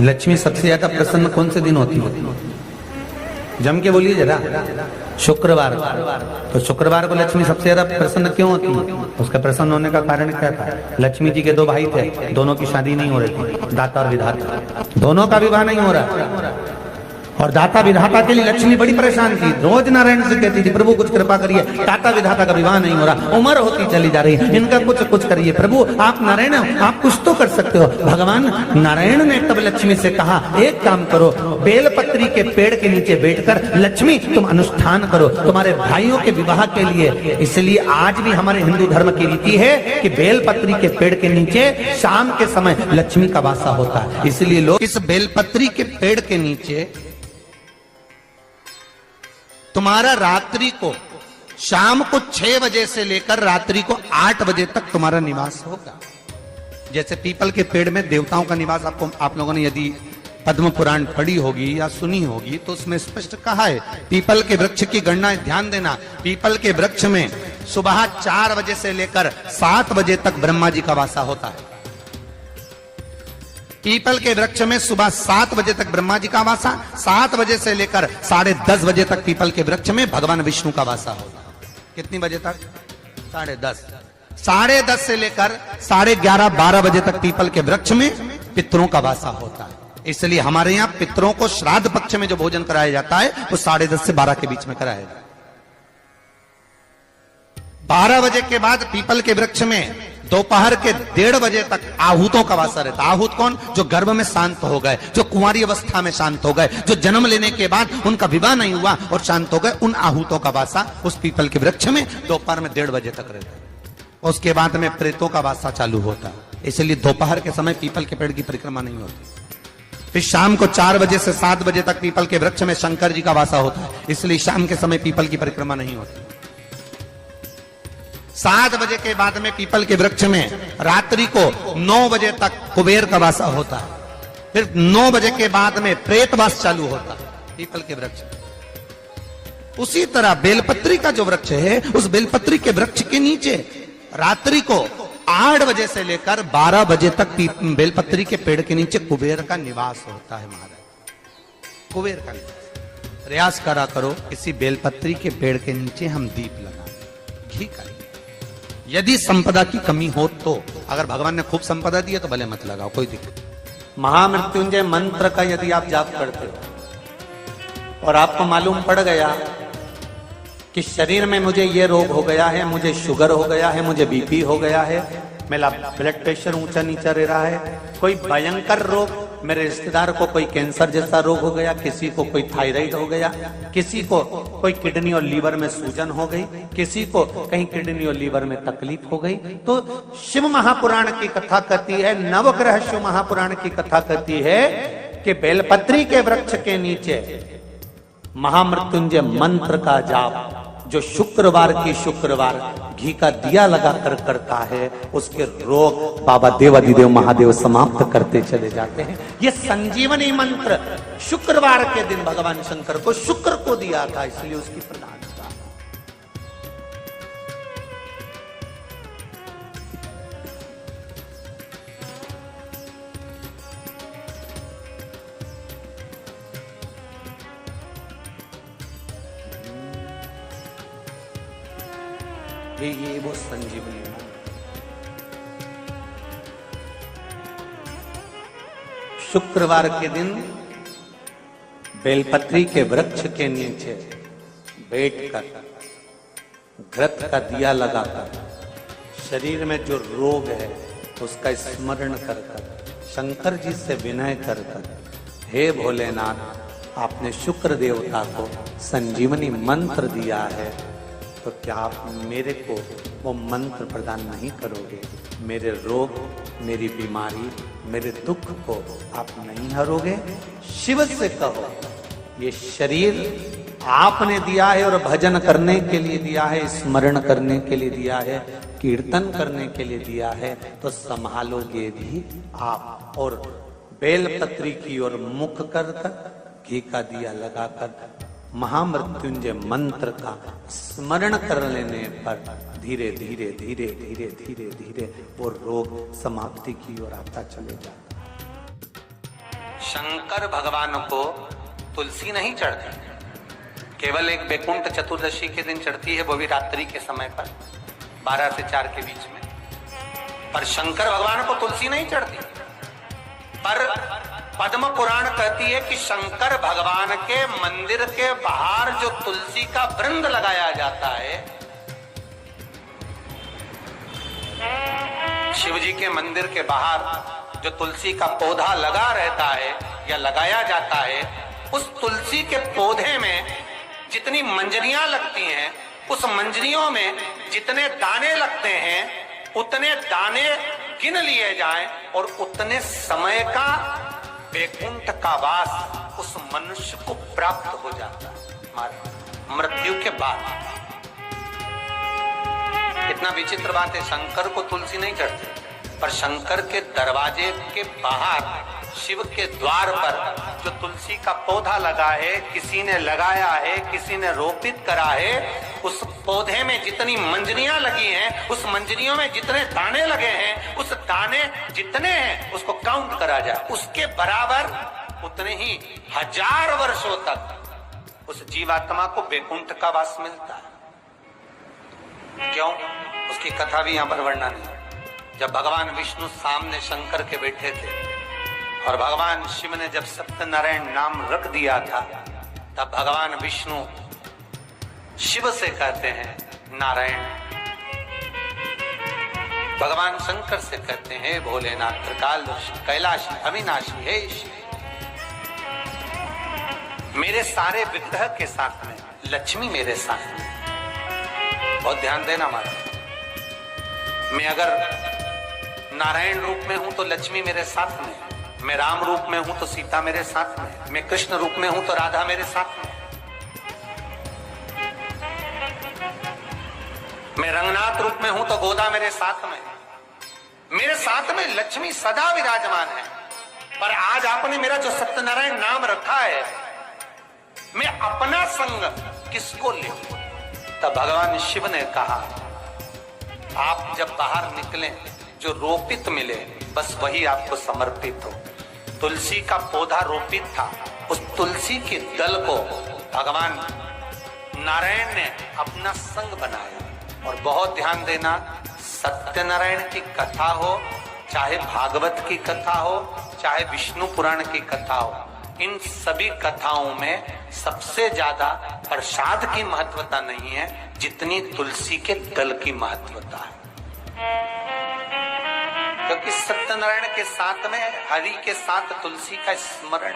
लक्ष्मी सबसे ज्यादा प्रसन्न कौन से दिन होती है? जम के बोलिए जरा। शुक्रवार। तो शुक्रवार को लक्ष्मी सबसे ज्यादा प्रसन्न क्यों होती है? उसका प्रसन्न होने का कारण क्या था? लक्ष्मी जी के दो भाई थे, दोनों की शादी नहीं हो रही थी, दाता और विधाता, दोनों का विवाह नहीं हो रहा। और दाता विधाता के लिए लक्ष्मी बड़ी परेशान थी, रोज नारायण से कहती थी प्रभु कुछ कृपा करिए, दाता विधाता का विवाह नहीं हो रहा, उम्र होती चली जा रही है, इनका कुछ करिए प्रभु, आप नारायण आप कुछ तो कर सकते हो। भगवान नारायण ने तब लक्ष्मी से कहा एक काम करो, बेलपत्री के पेड़ के नीचे बैठकर लक्ष्मी तुम अनुष्ठान करो तुम्हारे भाइयों के विवाह के लिए। इसलिए आज भी हमारे हिंदू धर्म की रीति है कि बेलपत्री के पेड़ के नीचे शाम के समय लक्ष्मी का वासा होता है। इसलिए लोग इस बेलपत्री के पेड़ के नीचे तुम्हारा रात्रि को शाम को 6 बजे से लेकर रात्रि को 8 बजे तक तुम्हारा निवास होगा। जैसे पीपल के पेड़ में देवताओं का निवास आप लोगों ने यदि पद्म पुराण पढ़ी होगी या सुनी होगी तो उसमें स्पष्ट कहा है। पीपल के वृक्ष की गणना ध्यान देना, पीपल के वृक्ष में सुबह 4 बजे से लेकर 7 बजे तक ब्रह्मा जी का वासा होता है। पीपल के वृक्ष में सुबह 7 बजे तक ब्रह्मा जी का वासा, 7 बजे से लेकर 10:30 बजे तक पीपल के वृक्ष में भगवान विष्णु का वासा होगा। कितनी बजे तक? 10:30। 10:30 से लेकर 11:30 12 बजे तक पीपल के वृक्ष में पितरों का वासा होता है। इसलिए हमारे यहाँ पितरों को श्राद्ध पक्ष में जो भोजन कराया जाता है वो 10:30 से 12 के बीच में कराया जाता है। 12 बजे के बाद पीपल के वृक्ष में दोपहर के 1:30 बजे तक आहूतों का वासा रहता है। आहूत कौन? जो गर्भ में शांत हो गए, जो कुंवारी अवस्था में शांत हो गए, जो जन्म लेने के बाद उनका विवाह नहीं हुआ और शांत हो गए, उन आहूतों का वासा उस पीपल के वृक्ष में दोपहर में 1:30 बजे तक रहता है। उसके बाद में प्रेतों का वासा चालू होता है। इसलिए दोपहर के समय पीपल के पेड़ की परिक्रमा नहीं होती। फिर शाम को 4 बजे से 7 बजे तक पीपल के वृक्ष में शंकर जी का वासा होता है। इसलिए शाम के समय पीपल की परिक्रमा नहीं होती। 7 बजे के बाद में पीपल के वृक्ष में रात्रि को 9 बजे तक कुबेर का वासा होता है। फिर 9 बजे के बाद में प्रेतवास चालू होता है पीपल के वृक्ष। उसी तरह बेलपत्री का जो वृक्ष है, उस बेलपत्री के वृक्ष के नीचे रात्रि को 8 बजे से लेकर 12 बजे तक बेलपत्री के पेड़ के नीचे कुबेर का निवास होता है। महाराज कुबेर का निवास। प्रयास करा करो किसी बेलपत्री के पेड़ के नीचे हम दीप लगाएं, घी करें। यदि संपदा की कमी हो तो, अगर भगवान ने खूब संपदा दी है तो भले मत लगाओ, कोई दिक्कत। महामृत्युंजय मंत्र का यदि आप जाप करते हो और आपको मालूम पड़ गया कि शरीर में मुझे ये रोग हो गया है, मुझे शुगर हो गया है, मुझे बीपी हो गया है, मेरा ब्लड प्रेशर ऊंचा नीचा रह रहा है, कोई भयंकर रोग, मेरे रिश्तेदार को कोई कैंसर जैसा रोग हो गया, किसी को कोई थायराइड हो गया, किसी को कोई किडनी और लीवर में सूजन हो गई, किसी को कहीं किडनी और लीवर में तकलीफ हो गई, तो शिव महापुराण की कथा कहती है, नवग्रह शिव महापुराण की कथा कहती है कि बेलपत्री के वृक्ष के नीचे महामृत्युंजय मंत्र का जाप जो शुक्रवार की शुक्रवार घी का दिया लगा कर करता है, उसके रोग बाबा देवाधिदेव महादेव समाप्त करते चले जाते हैं। ये संजीवनी मंत्र शुक्रवार के दिन भगवान शंकर को शुक्र को दिया था, इसलिए उसकी प्रधानता। ये वो संजीवनी है। शुक्रवार के दिन बेलपत्री के वृक्ष के नीचे बैठकर घृत का दिया लगाकर शरीर में जो रोग है उसका स्मरण कर शंकर जी से विनय कर हे भोलेनाथ, आपने शुक्र देवता को संजीवनी मंत्र दिया है, तो क्या आप मेरे को वो मंत्र प्रदान नहीं करोगे? मेरे रोग, मेरी बीमारी, मेरे दुख को आप नहीं हरोगे? शिव से कहो, ये शरीर आपने दिया है और भजन करने के लिए दिया है, स्मरण करने के लिए दिया है, कीर्तन करने के लिए दिया है, तो संभालोगे भी आप। और बेलपत्री की ओर मुख कर घी का दिया लगाकर महामृत्युंजय मंत्र का स्मरण कर लेने पर धीरे धीरे धीरे धीरे धीरे धीरे वो रोग समाप्ति की ओर आता चले जाता। शंकर भगवान को तुलसी नहीं चढ़ती, केवल एक बैकुंठ चतुर्दशी के दिन चढ़ती है, वो भी रात्रि के समय पर 12 से 4 के बीच में। पर शंकर भगवान को तुलसी नहीं चढ़ती। पर पद्म पुराण कहती है कि शंकर भगवान के मंदिर के बाहर जो तुलसी का वृंद लगाया जाता है, शिव जी के मंदिर के बाहर जो तुलसी का पौधा लगा रहता है या लगाया जाता है, उस तुलसी के पौधे में जितनी मंजरियां लगती हैं, उस मंजरियों में जितने दाने लगते हैं, उतने दाने गिन लिए जाएं और उतने समय का वैकुंठ का वास उस मनुष्य को प्राप्त हो जाता है मृत्यु के बाद। इतना विचित्र बात है, शंकर को तुलसी नहीं चढ़ती, पर शंकर के दरवाजे के बाहर शिव के द्वार पर जो तुलसी का पौधा लगा है, किसी ने लगाया है, किसी ने रोपित करा है, उस पौधे में जितनी मंजरियां लगी हैं, उस मंजरियों में जितने दाने लगे हैं, उस दाने जितने हैं उसको काउंट करा जाए, उसके बराबर उतने ही 1000 वर्षों तक उस जीवात्मा को वैकुंठ का वास मिलता है। क्यों? उसकी कथा भी यहां पर वर्णन है। जब भगवान विष्णु सामने शंकर के बैठे थे और भगवान शिव ने जब सत्यनारायण नाम रख दिया था, तब भगवान विष्णु शिव से कहते हैं नारायण। भगवान शंकर से कहते हैं भोलेनाथ, त्रिकाल कैलाशी, अविनाशी, हे शिव। मेरे सारे विग्रह के साथ में लक्ष्मी मेरे साथ में। बहुत ध्यान देना हमारा। मैं अगर नारायण रूप में हूं तो लक्ष्मी मेरे साथ में, मैं राम रूप में हूं तो सीता मेरे साथ में, मैं कृष्ण रूप में हूं तो राधा मेरे साथ में, मैं रंगनाथ रूप में हूं तो गोदा मेरे साथ में लक्ष्मी सदा विराजमान है। पर आज आपने मेरा जो सत्यनारायण नाम रखा है, मैं अपना संग किसको ले? तब भगवान शिव ने कहा, आप जब बाहर निकले जो रोपित मिले बस वही आपको समर्पित हो। तुलसी का पौधा रोपित था, उस तुलसी के दल को भगवान नारायण ने अपना संग बनाया। और बहुत ध्यान देना, सत्यनारायण की कथा हो, चाहे भागवत की कथा हो, चाहे विष्णु पुराण की कथा हो, इन सभी कथाओं में सबसे ज्यादा प्रसाद की महत्वता नहीं है जितनी तुलसी के दल की महत्वता है। क्योंकि सत्यनारायण के साथ में हरि के साथ तुलसी का स्मरण